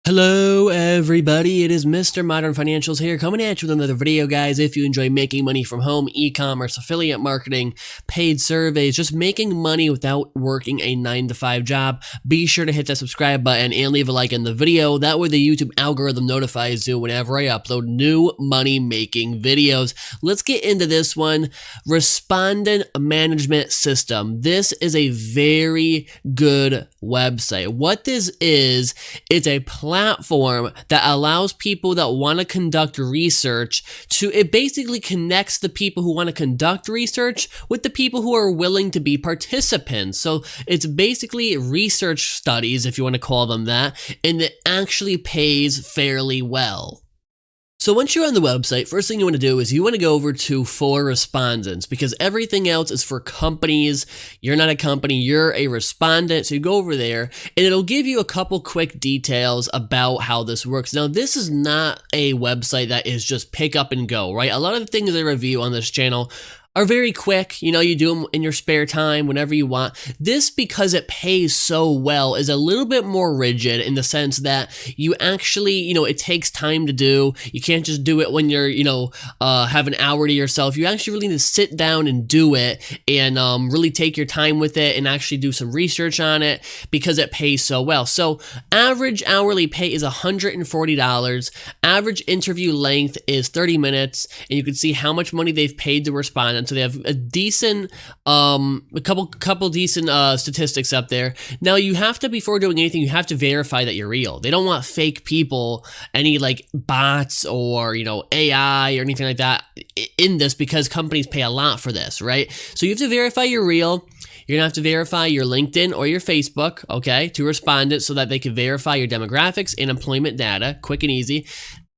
Hello everybody, it is Mr. Modern Financials here coming at you with another video, guys. If you enjoy making money from home, e-commerce, affiliate marketing, paid surveys, just making money without working a 9-to-5 job, be sure to hit that subscribe button and leave a like in the video. That way the YouTube algorithm notifies you whenever I upload new money making videos. Let's get into this one. Respondent Management System. This is a very good website. What this is, it's a platform that allows people that want to conduct research it basically connects the people who want to conduct research with the people who are willing to be participants. So it's basically research studies, if you want to call them that, and it actually pays fairly well. So once you're on the website, first thing you want to do is you want to go over to For Respondents, because everything else is for companies. You're not a company, you're a respondent. So you go over there and it'll give you a couple quick details about how this works. Now, this is not a website that is just pick up and go, right? A lot of the things I review on this channel are very quick. You know, you do them in your spare time whenever you want. This, because it pays so well, is a little bit more rigid in the sense that you actually, it takes time to do. You can't just do it when you're, have an hour to yourself. You actually really need to sit down and do it and really take your time with it and actually do some research on it because it pays so well. So average hourly pay is $140. Average interview length is 30 minutes, and you can see how much money they've paid to respond. So they have a decent, a couple decent statistics up there. Now you have to, before doing anything, you have to verify that you're real. They don't want fake people, any like bots or AI or anything like that in this, because companies pay a lot for this, right? So you have to verify you're real. You're gonna have to verify your LinkedIn or your Facebook, okay, to Respondent, so that they can verify your demographics and employment data, quick and easy.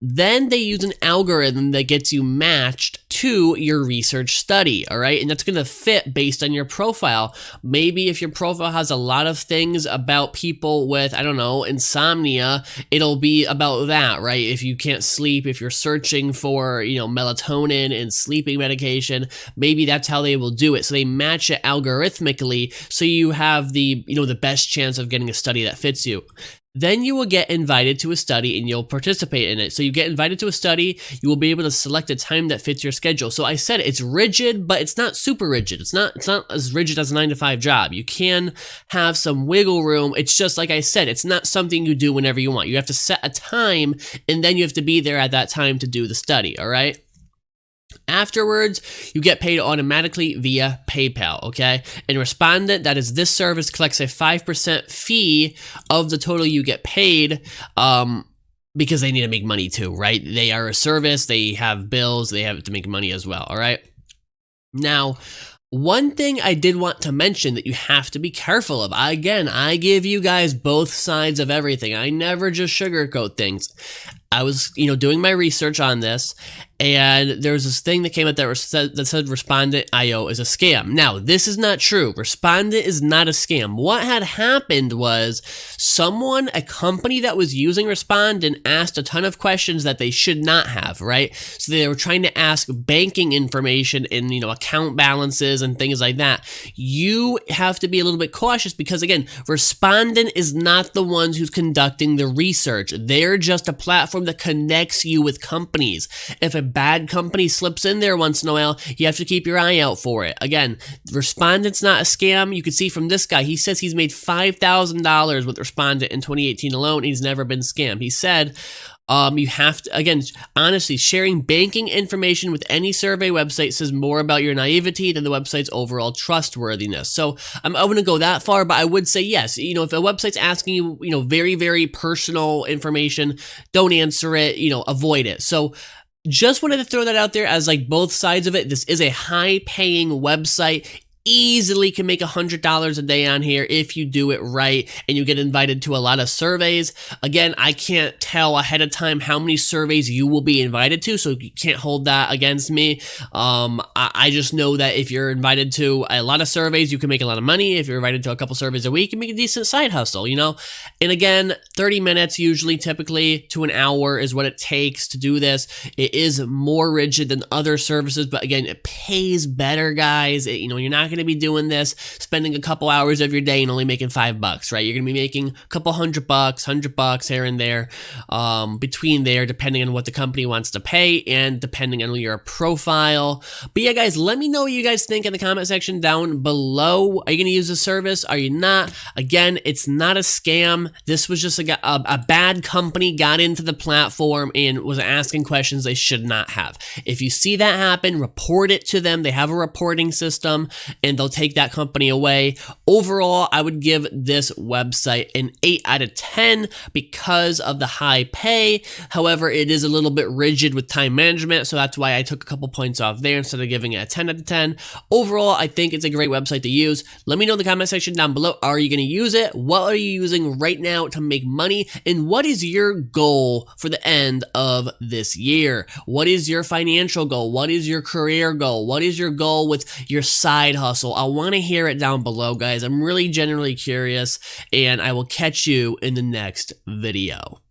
Then they use an algorithm that gets you matched to your research study, all right? And that's going to fit based on your profile. Maybe if your profile has a lot of things about people with, I don't know, insomnia, it'll be about that, right? If you can't sleep, if you're searching for, melatonin and sleeping medication, maybe that's how they will do it. So they match it algorithmically so you have the, the best chance of getting a study that fits you. Then you will get invited to a study and you'll participate in it. So you get invited to a study, you will be able to select a time that fits your schedule. So I said it's rigid, but it's not super rigid. It's not as rigid as a 9-to-5 job. You can have some wiggle room. It's just like I said, it's not something you do whenever you want. You have to set a time and then you have to be there at that time to do the study, all right? Afterwards, you get paid automatically via PayPal, okay? And Respondent, that is this service, collects a 5% fee of the total you get paid because they need to make money too, right? They are a service, they have bills, they have to make money as well, all right? Now, one thing I did want to mention that you have to be careful of. Again, I give you guys both sides of everything. I never just sugarcoat things. I was, doing my research on this, and there was this thing that came out that said Respondent Io is a scam. Now, this is not true. Respondent is not a scam. What had happened was a company that was using Respondent asked a ton of questions that they should not have, right? So they were trying to ask banking information and, account balances and things like that. You have to be a little bit cautious because, again, Respondent is not the ones who's conducting the research. They're just a platform that connects you with companies. If a bad company slips in there once in a while, you have to keep your eye out for it. Again, Respondent's not a scam. You can see from this guy, he says he's made $5,000 with Respondent in 2018 alone. He's never been scammed. He said, you have to, again, honestly, sharing banking information with any survey website says more about your naivety than the website's overall trustworthiness. So I wouldn't go that far, but I would say yes. If a website's asking you, very, very personal information, don't answer it, avoid it. So just wanted to throw that out there as like both sides of it. This is a high paying website. Easily can make $100 a day on here if you do it right and you get invited to a lot of surveys. Again, I can't tell ahead of time how many surveys you will be invited to, so you can't hold that against me. I just know that if you're invited to a lot of surveys, you can make a lot of money. If you're invited to a couple surveys a week, you can make a decent side hustle, And again, 30 minutes usually, typically to an hour is what it takes to do this. It is more rigid than other services, but again, it pays better, guys. You're not going to be doing this, spending a couple hours of your day and only making $5, right? You're going to be making a couple $100 here and there, between there, depending on what the company wants to pay and depending on your profile. But yeah, guys, let me know what you guys think in the comment section down below. Are you going to use the service? Are you not? Again, it's not a scam. This was just a bad company got into the platform and was asking questions they should not have. If you see that happen, report it to them. They have a reporting system and they'll take that company away. Overall, I would give this website an 8 out of 10 because of the high pay. However, it is a little bit rigid with time management, so that's why I took a couple points off there instead of giving it a 10 out of 10. Overall, I think it's a great website to use. Let me know in the comment section down below. Are you going to use it? What are you using right now to make money? And what is your goal for the end of this year? What is your financial goal? What is your career goal? What is your goal with your side hustle? I want to hear it down below, guys. I'm really genuinely curious, and I will catch you in the next video.